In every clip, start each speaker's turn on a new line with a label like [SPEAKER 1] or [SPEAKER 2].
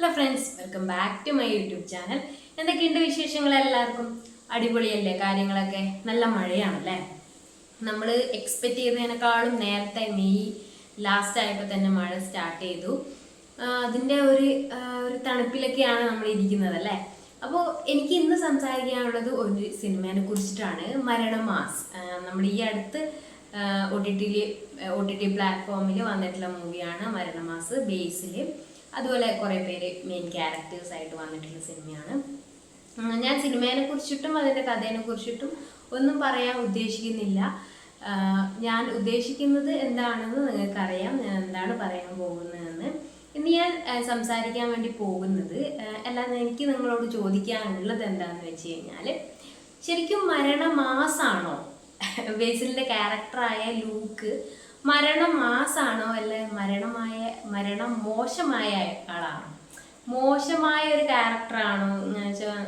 [SPEAKER 1] Hello friends, welcome back to my YouTube channel. എന്തൊക്കെയുണ്ട് വിശേഷങ്ങൾ? എല്ലാവർക്കും അടിപൊളിയല്ലേ? കാര്യങ്ങളൊക്കെ നല്ല മഴയാണല്ലേ? നമ്മൾ എക്സ്പെക്റ്റ് ചെയ്തതിനേക്കാളും നേരത്തെ മെയ് ലാസ്റ്റ് ആയപ്പോൾ തന്നെ മഴ സ്റ്റാർട്ട് ചെയ്തു. അതിൻ്റെ ഒരു തണുപ്പിലൊക്കെയാണ് നമ്മൾ ഇരിക്കുന്നത് അല്ലേ? അപ്പോൾ എനിക്ക് ഇന്ന് സംസാരിക്കാനുള്ളത് ഒരു സിനിമയെ കുറിച്ചിട്ടാണ്, മരണമാസ്. നമ്മൾ ഈ അടുത്ത് ഒ ടി ടി പ്ലാറ്റ്ഫോമിൽ വന്നിട്ടുള്ള മൂവിയാണ് മരണമാസ്. ബേസിൽ അതുപോലെ കുറേ പേര് മെയിൻ ക്യാരക്ടേഴ്സ് ആയിട്ട് വന്നിട്ടുള്ള സിനിമയാണ്. ഞാൻ സിനിമയെ കുറിച്ചിട്ടും അതിൻ്റെ കഥയെ കുറിച്ചിട്ടും ഒന്നും പറയാൻ ഉദ്ദേശിക്കുന്നില്ല. ഞാൻ ഉദ്ദേശിക്കുന്നത് എന്താണെന്ന് നിങ്ങൾക്കറിയാം, ഞാൻ എന്താണ് പറയാൻ പോകുന്നതെന്ന്. ഇന്ന് ഞാൻ സംസാരിക്കാൻ വേണ്ടി പോകുന്നത്, അല്ലാതെ എനിക്ക് നിങ്ങളോട് ചോദിക്കാനുള്ളത് എന്താണെന്ന് വെച്ച് കഴിഞ്ഞാൽ, ശരിക്കും മരണമാസാണോ ബേസിലിൻ്റെ ക്യാരക്ടറായ ലൂക്ക് മരണമാസാണോ അല്ലെ മരണം മോശമായ ആളാണോ, മോശമായ ഒരു ക്യാരക്ടറാണോ എന്ന് വെച്ചാൽ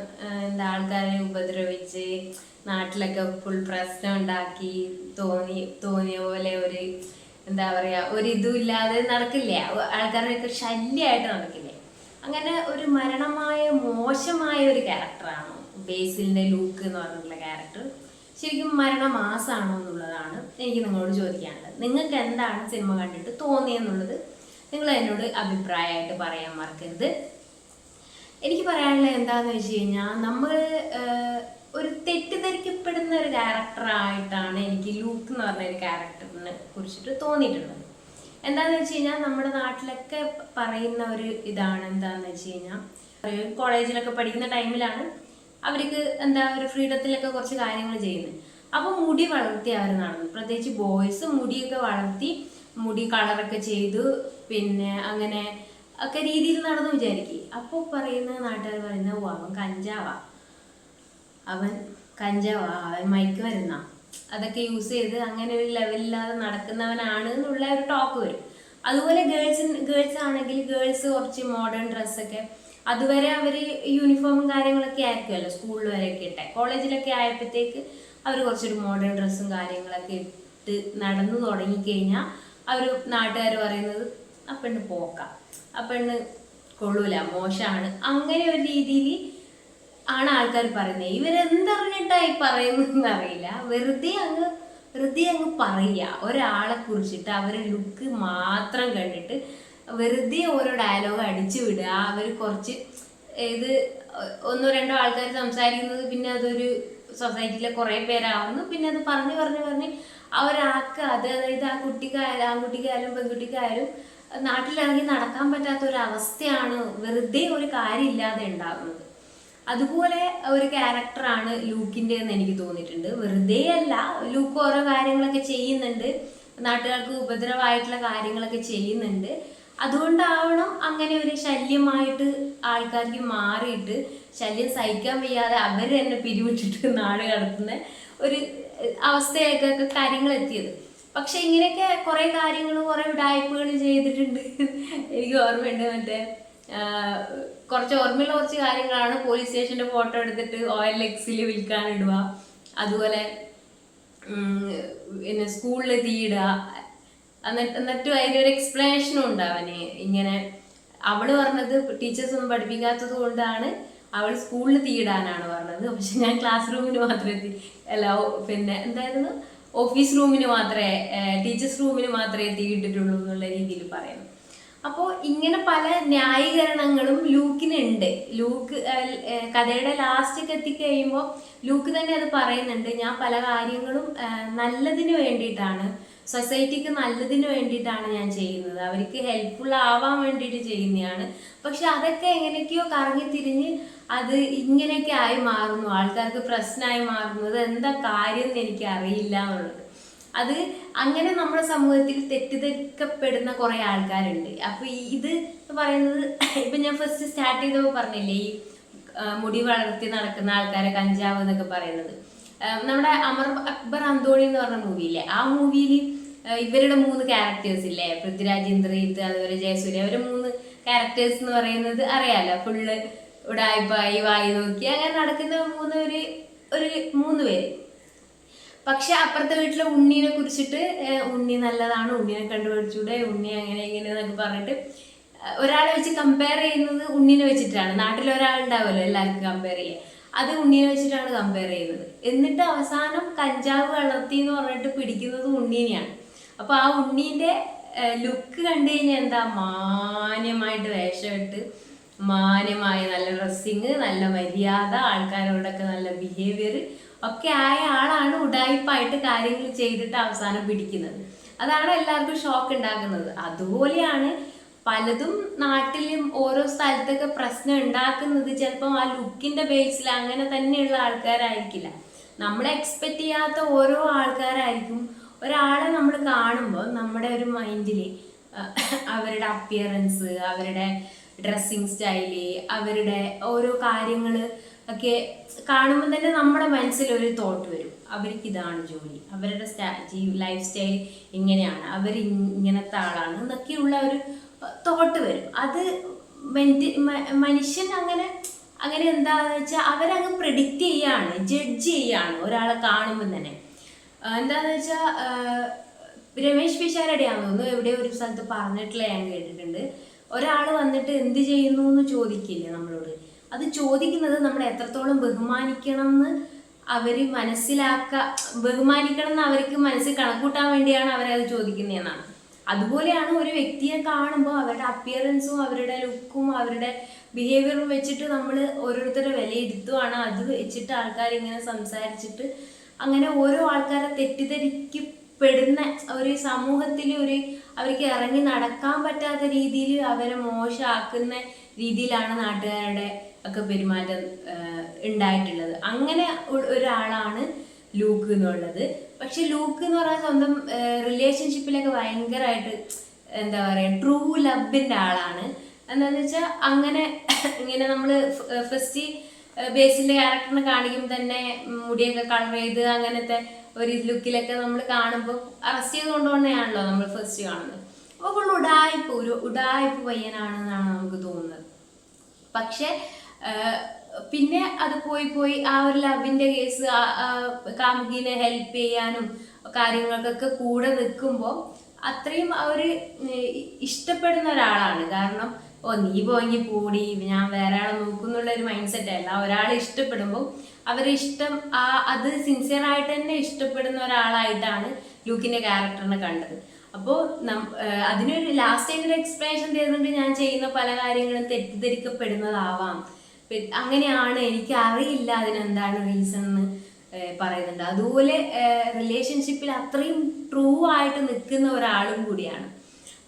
[SPEAKER 1] എന്താ, ആൾക്കാരെ ഉപദ്രവിച്ച് നാട്ടിലൊക്കെ ഫുൾ പ്രശ്നം ഉണ്ടാക്കി തോന്നിയ പോലെ ഒരു എന്താ പറയുക, ഒരു ഇതും ഇല്ലാതെ നടക്കില്ലേ, ആൾക്കാരുടെയൊക്കെ ശല്യമായിട്ട് നടക്കില്ലേ, അങ്ങനെ ഒരു മോശമായ ഒരു ക്യാരക്ടറാണോ ബേസിലിൻ്റെ ലൂക്ക് എന്ന് പറഞ്ഞിട്ടുള്ള ക്യാരക്ടർ? ശരിക്കും മരണമാസാണോ എന്നുള്ളതാണ് എനിക്ക് നിങ്ങളോട് ചോദിക്കാനുള്ളത്. നിങ്ങൾക്ക് എന്താണ് സിനിമ കണ്ടിട്ട് തോന്നിയെന്നുള്ളത് നിങ്ങൾ എന്നോട് അഭിപ്രായമായിട്ട് പറയാൻ മറക്കരുത്. എനിക്ക് പറയാനുള്ളത് എന്താണെന്ന് വെച്ച് കഴിഞ്ഞാൽ, നമ്മൾ ഒരു തെറ്റിദ്ധരിക്കപ്പെടുന്ന ഒരു ക്യാരക്ടറായിട്ടാണ് എനിക്ക് ലൂക്ക് എന്ന് പറഞ്ഞ ഒരു ക്യാരക്ടറിനെ കുറിച്ചിട്ട് തോന്നിയിട്ടുള്ളത്. എന്താണെന്ന് വെച്ച് കഴിഞ്ഞാൽ, നമ്മുടെ നാട്ടിലൊക്കെ പറയുന്ന ഒരു ഇതാണ്, എന്താണെന്ന് വെച്ച് കഴിഞ്ഞാൽ, കോളേജിലൊക്കെ പഠിക്കുന്ന ടൈമിലാണ് അവർക്ക് എന്താ ഒരു ഫ്രീഡത്തിലൊക്കെ കുറച്ച് കാര്യങ്ങൾ ചെയ്യുന്നത്. അപ്പോൾ മുടി വളർത്തി അവർ നടന്നു, പ്രത്യേകിച്ച് ബോയ്സ് മുടിയൊക്കെ വളർത്തി മുടി കളറൊക്കെ ചെയ്തു, പിന്നെ അങ്ങനെ ഒക്കെ രീതിയിൽ നടന്നു വിചാരിക്കും. അപ്പോൾ നാട്ടുകാർ പറയുന്നത്, ഓ അവൻ കഞ്ചാവാ, അവൻ മയക്കുമരുന്നാ, അതൊക്കെ യൂസ് ചെയ്ത് അങ്ങനെ ഒരു ലെവലില്ലാതെ നടക്കുന്നവനാണ് എന്നുള്ള ഒരു ടോക്ക് വരും. അതുപോലെ ഗേൾസ് ആണെങ്കിൽ ഗേൾസ് കുറച്ച് മോഡേൺ ഡ്രസ്സൊക്കെ, അതുവരെ അവർ യൂണിഫോമും കാര്യങ്ങളൊക്കെ ആയിരിക്കുമല്ലോ സ്കൂളിൽ വരെയൊക്കെ ഇട്ടെ, കോളേജിലൊക്കെ ആയപ്പോഴത്തേക്ക് അവർ കുറച്ചൊരു മോഡേൺ ഡ്രസ്സും കാര്യങ്ങളൊക്കെ ഇട്ട് നടന്നു തുടങ്ങിക്കഴിഞ്ഞാൽ അവർ നാട്ടുകാർ പറയുന്നത്, ആ പെണ്ണ് പോക്കാം, ആ പെണ്ണ് കൊള്ളൂല, മോശമാണ്, അങ്ങനെ ഒരു രീതിയിൽ ആണ് ആൾക്കാർ പറയുന്നത്. ഇവരെന്തറിഞ്ഞിട്ടായി പറയുന്നതെന്ന് അറിയില്ല, വെറുതെ അങ്ങ് പറയുക ഒരാളെ കുറിച്ചിട്ട്, അവരെ ലുക്ക് മാത്രം കണ്ടിട്ട് വെറുതെ ഓരോ ഡയലോഗ് അടിച്ചു വിടുക. അവർ കുറച്ച് ഇത് ഒന്നോ രണ്ടോ ആൾക്കാർ സംസാരിക്കുന്നത്, പിന്നെ അതൊരു സൊസൈറ്റിയിലെ കുറേ പേരാവുന്നു, പിന്നെ അത് പറഞ്ഞ് അവരാക്കുക. അതായത് ആൺകുട്ടിക്കായാലും പെൺകുട്ടിക്കായാലും നാട്ടിലിറങ്ങി നടക്കാൻ പറ്റാത്ത ഒരു അവസ്ഥയാണ് വെറുതെ ഒരു കാര്യമില്ലാതെ ഉണ്ടാകുന്നത്. അതുപോലെ ഒരു ക്യാരക്ടറാണ് ലൂക്കിൻ്റെ എന്ന് എനിക്ക് തോന്നിയിട്ടുണ്ട്. വെറുതെ അല്ല, ലൂക്ക് ഓരോ കാര്യങ്ങളൊക്കെ ചെയ്യുന്നുണ്ട്, നാട്ടുകാർക്ക് ഉപദ്രവമായിട്ടുള്ള കാര്യങ്ങളൊക്കെ ചെയ്യുന്നുണ്ട്. അതുകൊണ്ടാവണം അങ്ങനെ ഒരു ശല്യമായിട്ട് ആൾക്കാർക്ക് മാറിയിട്ട്, ശല്യം സഹിക്കാൻ വയ്യാതെ അവർ തന്നെ പിരിവിട്ടിട്ട് നാട് കടത്തുന്ന ഒരു അവസ്ഥയൊക്കെ കാര്യങ്ങൾ എത്തിയത്. പക്ഷെ ഇങ്ങനെയൊക്കെ കുറേ കാര്യങ്ങൾ, കുറേ ഉടായ്പകൾ ചെയ്തിട്ടുണ്ട്. എനിക്ക് ഓർമ്മയുണ്ട്, മറ്റേ കുറച്ച് ഓർമ്മയുള്ള കുറച്ച് കാര്യങ്ങളാണ്, പോലീസ് സ്റ്റേഷൻ്റെ ഫോട്ടോ എടുത്തിട്ട് OLX വിൽക്കാനിടുക, അതുപോലെ പിന്നെ സ്കൂളിൽ തീയിടുക, എന്നിട്ടും അതിനൊരു എക്സ്പ്ലനേഷനും ഉണ്ട് അവന്. ഇങ്ങനെ അവള് പറഞ്ഞത് ടീച്ചേഴ്സ് ഒന്നും പഠിപ്പിക്കാത്തത് കൊണ്ടാണ് അവൾ സ്കൂളിൽ തീയിടാനാണ് പറഞ്ഞത്, പക്ഷെ ഞാൻ ക്ലാസ് റൂമിന് മാത്രമേ പിന്നെ എന്തായിരുന്നു, ഓഫീസ് റൂമിന് മാത്രമേ, ടീച്ചേഴ്സ് റൂമിന് മാത്രമേ തീയിട്ടിട്ടുള്ളൂ എന്നുള്ള രീതിയിൽ പറയുന്നു. അപ്പോൾ ഇങ്ങനെ പല ന്യായീകരണങ്ങളും ലൂക്കിനുണ്ട്. ലൂക്ക് കഥയുടെ ലാസ്റ്റൊക്കെ എത്തിക്കഴിയുമ്പോൾ ലൂക്ക് തന്നെ അത് പറയുന്നുണ്ട്, ഞാൻ പല കാര്യങ്ങളും നല്ലതിന് വേണ്ടിയിട്ടാണ്, സൊസൈറ്റിക്ക് നല്ലതിന് വേണ്ടിയിട്ടാണ് ഞാൻ ചെയ്യുന്നത്, അവർക്ക് ഹെൽപ്ഫുൾ ആവാൻ വേണ്ടിയിട്ട് ചെയ്യുന്നതാണ്. പക്ഷെ അതൊക്കെ എങ്ങനെയൊക്കെയോ കറങ്ങി തിരിഞ്ഞ് അത് ഇങ്ങനെയൊക്കെ ആയി മാറുന്നു, ആൾക്കാർക്ക് പ്രശ്നമായി മാറുന്നത് എന്താ കാര്യം എന്ന് എനിക്ക് അറിയില്ല എന്നുള്ളത്. അത് അങ്ങനെ നമ്മുടെ സമൂഹത്തിൽ തെറ്റിദ്ധരിക്കപ്പെടുന്ന കുറേ ആൾക്കാരുണ്ട്. അപ്പോൾ ഇത് പറയുന്നത്, ഇപ്പം ഞാൻ ഫസ്റ്റ് സ്റ്റാർട്ട് ചെയ്തപ്പോൾ പറഞ്ഞില്ലേ, ഈ മുടി വളർത്തി നടക്കുന്ന ആൾക്കാരെ കഞ്ചാവ് എന്നൊക്കെ പറയുന്നത്, നമ്മുടെ അമർ അക്ബർ അന്തോണി എന്ന് പറഞ്ഞ മൂവിയില്ലേ, ആ മൂവിയിൽ ഇവരുടെ 3 ക്യാരക്ടേഴ്സ് ഇല്ലേ, പൃഥ്വിരാജ്, ഇന്ദ്രജിത്ത്, അതുപോലെ ജയസൂര്യ, അവരുടെ 3 ക്യാരക്ടേഴ്സ് എന്ന് പറയുന്നത് അറിയാലോ, ഫുള്ള് ഉടായ്പായി വായി നോക്കി അങ്ങനെ നടക്കുന്ന 3 പേര്. പക്ഷെ അപ്പുറത്തെ വീട്ടിലെ ഉണ്ണീനെ കുറിച്ചിട്ട്, ഉണ്ണി നല്ലതാണ്, ഉണ്ണിനെ കണ്ടുപിടിച്ചൂടെ, ഉണ്ണി അങ്ങനെ ഇങ്ങനെ എന്നൊക്കെ പറഞ്ഞിട്ട് ഒരാളെ വെച്ച് കമ്പയർ ചെയ്യുന്നത് ഉണ്ണിനെ വെച്ചിട്ടാണ്. നാട്ടിൽ ഒരാളുണ്ടാവുമല്ലോ എല്ലാവർക്കും കമ്പയർ ചെയ്യാൻ, അത് ഉണ്ണിനെ വെച്ചിട്ടാണ് കമ്പയർ ചെയ്യുന്നത്. എന്നിട്ട് അവസാനം കഞ്ചാവ് വളർത്തി എന്ന് പറഞ്ഞിട്ട് പിടിക്കുന്നത് ഉണ്ണീനെയാണ്. അപ്പൊ ആ ഉണ്ണീന്റെ ലുക്ക് കണ്ടു കഴിഞ്ഞാൽ എന്താ, മാന്യമായിട്ട് വേഷമിട്ട് മാന്യമായ നല്ല ഡ്രസ്സിങ്, നല്ല മര്യാദ, ആൾക്കാരോടൊക്കെ നല്ല ബിഹേവിയർ ഒക്കെ ആയ ആളാണ് ഉഡായിപ്പായിട്ട് കാര്യങ്ങൾ ചെയ്തിട്ട് അവസാനം പിടിക്കുന്നത്. അതാണ് എല്ലാവർക്കും ഷോക്ക് ഉണ്ടാക്കുന്നത്. അതുപോലെയാണ് പലതും നാട്ടിലും ഓരോ സ്ഥലത്തൊക്കെ പ്രശ്നം ഉണ്ടാക്കുന്നത്. ചിലപ്പം ആ ലുക്കിന്റെ ബേസിൽ അങ്ങനെ തന്നെയുള്ള ആൾക്കാരായിരിക്കില്ല, നമ്മൾ എക്സ്പെക്ട് ചെയ്യാത്ത ഓരോ ആൾക്കാരായിരിക്കും. ഒരാളെ നമ്മൾ കാണുമ്പോൾ നമ്മുടെ ഒരു മൈൻഡിൽ അവരുടെ അപ്പിയറൻസ്, അവരുടെ ഡ്രസ്സിങ് സ്റ്റൈല്, അവരുടെ ഓരോ കാര്യങ്ങൾ ഒക്കെ കാണുമ്പോൾ തന്നെ നമ്മുടെ മനസ്സിൽ ഒരു തോട്ട് വരും, അവർക്ക് ഇതാണ് ജോലി, അവരുടെ ലൈഫ് സ്റ്റൈൽ ഇങ്ങനെയാണ്, അവർ ഇങ്ങനത്തെ ആളാണ് എന്നൊക്കെയുള്ള ഒരു തോട്ട് വരും. അത് മനുഷ്യൻ അങ്ങനെ എന്താണെന്ന് വെച്ചാൽ അവരങ്ങ് പ്രെഡിക്റ്റ് ചെയ്യാണ്, ജഡ്ജ് ചെയ്യാണ് ഒരാളെ കാണുമ്പോൾ തന്നെ. എന്താന്ന് വെച്ചാൽ രമേശ് പിഷാരടിയാണെന്ന് തോന്നുന്നു എവിടെയോ ഒരു സ്ഥലത്ത് പറഞ്ഞിട്ടുള്ള ഞാൻ കേട്ടിട്ടുണ്ട്, ഒരാൾ വന്നിട്ട് എന്ത് ചെയ്യുന്നു എന്ന് ചോദിക്കില്ലേ നമ്മളോട്, അത് ചോദിക്കുന്നത് നമ്മൾ എത്രത്തോളം ബഹുമാനിക്കണം എന്ന് അവര് ബഹുമാനിക്കണം എന്ന് അവർക്ക് മനസ്സിൽ കണക്കൂട്ടാൻ വേണ്ടിയാണ് അവരത് ചോദിക്കുന്നതെന്നാണ്. അതുപോലെയാണ് ഒരു വ്യക്തിയെ കാണുമ്പോൾ അവരുടെ അപ്പിയറൻസും അവരുടെ ലുക്കും അവരുടെ ബിഹേവിയറും വെച്ചിട്ട് നമ്മൾ ഓരോരുത്തരെ വിലയിരുത്തുവാണ്. അത് വെച്ചിട്ട് ആൾക്കാർ ഇങ്ങനെ സംസാരിച്ചിട്ട് അങ്ങനെ ഓരോ ആൾക്കാരെ തെറ്റിദ്ധരിക്കപ്പെടുന്ന ഒരു സമൂഹത്തിൽ അവർക്ക് ഇറങ്ങി നടക്കാൻ പറ്റാത്ത രീതിയിൽ അവരെ മോശമാക്കുന്ന രീതിയിലാണ് നാട്ടുകാരുടെ ഒക്കെ പെരുമാറ്റം ഉണ്ടായിട്ടുള്ളത്. അങ്ങനെ ഒരാളാണ് ലൂക്ക് എന്നുള്ളത്. പക്ഷെ ലൂക്ക് എന്ന് പറഞ്ഞാൽ സ്വന്തം റിലേഷൻഷിപ്പിലൊക്കെ ഭയങ്കരമായിട്ട് എന്താ പറയുക, ട്രൂ ലവിൻ്റെ ആളാണ്. എന്താണെന്ന് വെച്ചാൽ അങ്ങനെ ഇങ്ങനെ നമ്മൾ ഫസ്റ്റ് ബേസിൻ്റെ ക്യാരക്ടറിനെ കാണിക്കുമ്പോൾ തന്നെ മുടിയൊക്കെ കളർ ചെയ്ത് അങ്ങനത്തെ ഒരു ലുക്കിലൊക്കെ നമ്മൾ കാണുമ്പോൾ അറസ്റ്റ് ചെയ്ത് കൊണ്ടുപോകുന്നതാണല്ലോ നമ്മൾ ഫസ്റ്റ് കാണുന്നത്. അപ്പോൾ ഫുൾ ഉഡായിപ്പ് പയ്യനാണെന്നാണ് നമുക്ക് തോന്നുന്നത്. പക്ഷെ പിന്നെ അത് പോയി ആ ഒരു ലവിൻ്റെ കേസ്, കാമുകിനെ ഹെൽപ്പ് ചെയ്യാനും കാര്യങ്ങൾക്കൊക്കെ കൂടെ നിൽക്കുമ്പോൾ അത്രയും അവർ ഇഷ്ടപ്പെടുന്ന ഒരാളാണ്. കാരണം നീ പോയെങ്കിൽ കൂടി ഞാൻ വേറെ ആളെ നോക്കുന്നുള്ള ഒരു മൈൻഡ് സെറ്റ് അല്ല. ഒരാളെ ഇഷ്ടപ്പെടുമ്പോൾ അവരെ ഇഷ്ടം അത് സിൻസിയറായിട്ട് തന്നെ ഇഷ്ടപ്പെടുന്ന ഒരാളായിട്ടാണ് ലൂക്കിന്റെ ക്യാരക്ടറിനെ കണ്ടത്. അപ്പോൾ അതിനൊരു ലാസ്റ്റ് ടൈമിൽ എക്സ്പ്ലനേഷൻ തരുന്നുണ്ട്, ഞാൻ ചെയ്യുന്ന പല കാര്യങ്ങളും തെറ്റിദ്ധരിക്കപ്പെടുന്നതാവാം, അങ്ങനെയാണ്, എനിക്ക് അറിയില്ല അതിനെന്താണ് റീസൺ എന്ന് പറയുന്നുണ്ട്. അതുപോലെ റിലേഷൻഷിപ്പിൽ അത്രയും ട്രൂ ആയിട്ട് നിൽക്കുന്ന ഒരാളും കൂടിയാണ്.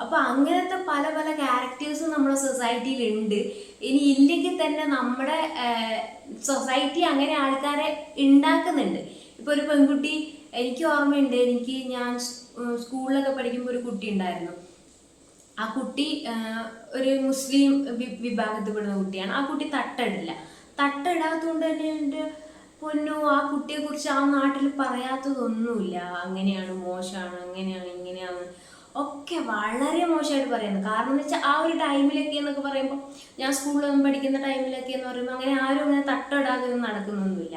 [SPEAKER 1] അപ്പൊ അങ്ങനത്തെ പല പല ക്യാരക്ടേഴ്സും നമ്മുടെ സൊസൈറ്റിയിൽ ഉണ്ട്. ഇനി ഇല്ലെങ്കിൽ തന്നെ നമ്മുടെ സൊസൈറ്റി അങ്ങനെ ആൾക്കാരെ ഉണ്ടാക്കുന്നുണ്ട്. ഇപ്പൊ ഒരു പെൺകുട്ടി, എനിക്ക് ഓർമ്മയുണ്ട്, ഞാൻ സ്കൂളിലൊക്കെ പഠിക്കുമ്പോൾ ഒരു കുട്ടി ഉണ്ടായിരുന്നു. ആ കുട്ടി ഒരു മുസ്ലിം വിഭാഗത്തിൽപ്പെടുന്ന കുട്ടിയാണ്. ആ കുട്ടി തട്ടിടാത്തതുകൊണ്ട് തന്നെ എൻ്റെ പൊന്നോ, ആ കുട്ടിയെ കുറിച്ച് ആ നാട്ടിൽ പറയാത്തതൊന്നുമില്ല. അങ്ങനെയാണ്, മോശമാണ്, അങ്ങനെയാണ്, ഇങ്ങനെയാണ് ഒക്കെ വളരെ മോശമായിട്ട് പറയുന്നത്. കാരണം എന്ന് വെച്ചാൽ ആ ഒരു ടൈമിലൊക്കെ എന്നൊക്കെ പറയുമ്പോൾ, ഞാൻ സ്കൂളിലൊന്നും പഠിക്കുന്ന ടൈമിലൊക്കെ എന്ന് പറയുമ്പോൾ അങ്ങനെ ആരും അങ്ങനെ തട്ടിടാതെ ഒന്നും നടക്കുന്നൊന്നുമില്ല.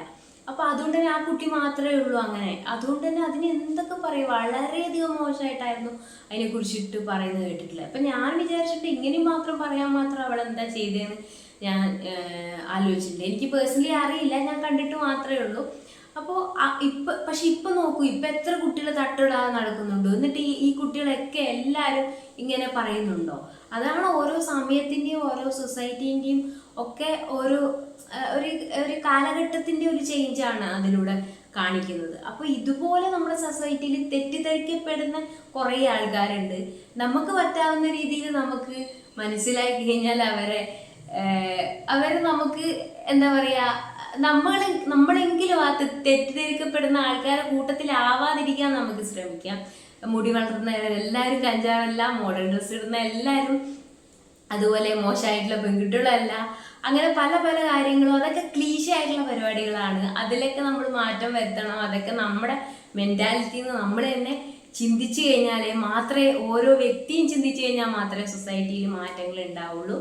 [SPEAKER 1] അപ്പൊ അതുകൊണ്ട് തന്നെ ആ കുട്ടി മാത്രമേ ഉള്ളൂ അങ്ങനെ. അതുകൊണ്ട് തന്നെ അതിന് എന്തൊക്കെ പറയും, വളരെയധികം മോശമായിട്ടായിരുന്നു അതിനെ കുറിച്ചിട്ട് പറയുന്നത് കേട്ടിട്ടില്ല. അപ്പൊ ഞാൻ വിചാരിച്ചിട്ട് ഇങ്ങനെ മാത്രം പറയാൻ മാത്രം അവൾ എന്താ ചെയ്തതെന്ന് ഞാൻ ആലോചിച്ചിട്ടുണ്ട്. എനിക്ക് പേഴ്സണലി അറിയില്ല, ഞാൻ കണ്ടിട്ട് മാത്രമേ ഉള്ളൂ. അപ്പോൾ പക്ഷെ ഇപ്പൊ നോക്കൂ, ഇപ്പൊ എത്ര കുട്ടികൾ തട്ടിടാതെ നടക്കുന്നുണ്ടോ, എന്നിട്ട് ഈ കുട്ടികളൊക്കെ എല്ലാവരും ഇങ്ങനെ പറയുന്നുണ്ടോ? അതാണ് ഓരോ സമയത്തിന്റെയും ഓരോ സൊസൈറ്റിന്റെയും ഒക്കെ ഒരു കാലഘട്ടത്തിന്റെ ഒരു ചേഞ്ചാണ് അതിലൂടെ കാണിക്കുന്നത്. അപ്പൊ ഇതുപോലെ നമ്മുടെ സൊസൈറ്റിയിൽ തെറ്റിദ്ധരിക്കപ്പെടുന്ന കുറെ ആൾക്കാരുണ്ട്. നമുക്ക് പറ്റാവുന്ന രീതിയിൽ നമുക്ക് മനസ്സിലാക്കി കഴിഞ്ഞാൽ അവരെ നമുക്ക് എന്താ പറയാ, നമ്മളെങ്കിലും ആ തെറ്റിദ്ധരിക്കപ്പെടുന്ന ആൾക്കാരെ കൂട്ടത്തിലാവാതിരിക്കാൻ നമുക്ക് ശ്രമിക്കാം. മുടി വളർത്തുന്നവരെല്ലാവരും കഞ്ചാവല്ല, മോഡേൺ ഡ്രസ് ഇടുന്ന എല്ലാവരും അതുപോലെ മോശമായിട്ടുള്ള പെൺകുട്ടികളല്ല, അങ്ങനെ പല പല കാര്യങ്ങളും അതൊക്കെ ക്ലീശ ആയിട്ടുള്ള പരിപാടികളാണ്. അതിലൊക്കെ നമ്മൾ മാറ്റം വരുത്തണം. അതൊക്കെ നമ്മുടെ മെന്റാലിറ്റിയിൽ നിന്ന് നമ്മൾ തന്നെ ചിന്തിച്ചു കഴിഞ്ഞാലേ മാത്രമേ, ഓരോ വ്യക്തിയും ചിന്തിച്ചു കഴിഞ്ഞാൽ മാത്രമേ സൊസൈറ്റിയിൽ മാറ്റങ്ങൾ ഉണ്ടാവുള്ളൂ.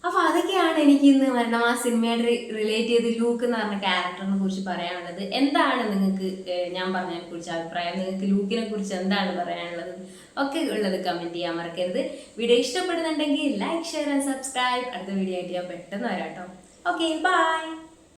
[SPEAKER 1] അപ്പൊ അതൊക്കെയാണ് ഇത്രയാണ് എനിക്ക് ഇന്ന് മരണമാസ സിനിമയുടെ റിലേറ്റ് ചെയ്ത് ലൂക്ക് എന്ന് പറഞ്ഞ ക്യാരക്ടറിനെ കുറിച്ച് പറയാനുള്ളത്. എന്താണ് നിങ്ങൾക്ക് ഞാൻ പറഞ്ഞതിനെ കുറിച്ച് അഭിപ്രായം? നിങ്ങൾക്ക് ലൂക്കിനെ കുറിച്ച് എന്താണ് പറയാനുള്ളത് ഒക്കെ ഉള്ളത് കമൻറ്റ് ചെയ്യാൻ മറക്കരുത്. വീഡിയോ ഇഷ്ടപ്പെടുന്നുണ്ടെങ്കിൽ ലൈക്ക്, ഷെയർ ആൻഡ് സബ്സ്ക്രൈബ്. അടുത്ത വീഡിയോ ആയിട്ട് ഞാൻ പെട്ടെന്ന് വരാം കേട്ടോ. Okay, by.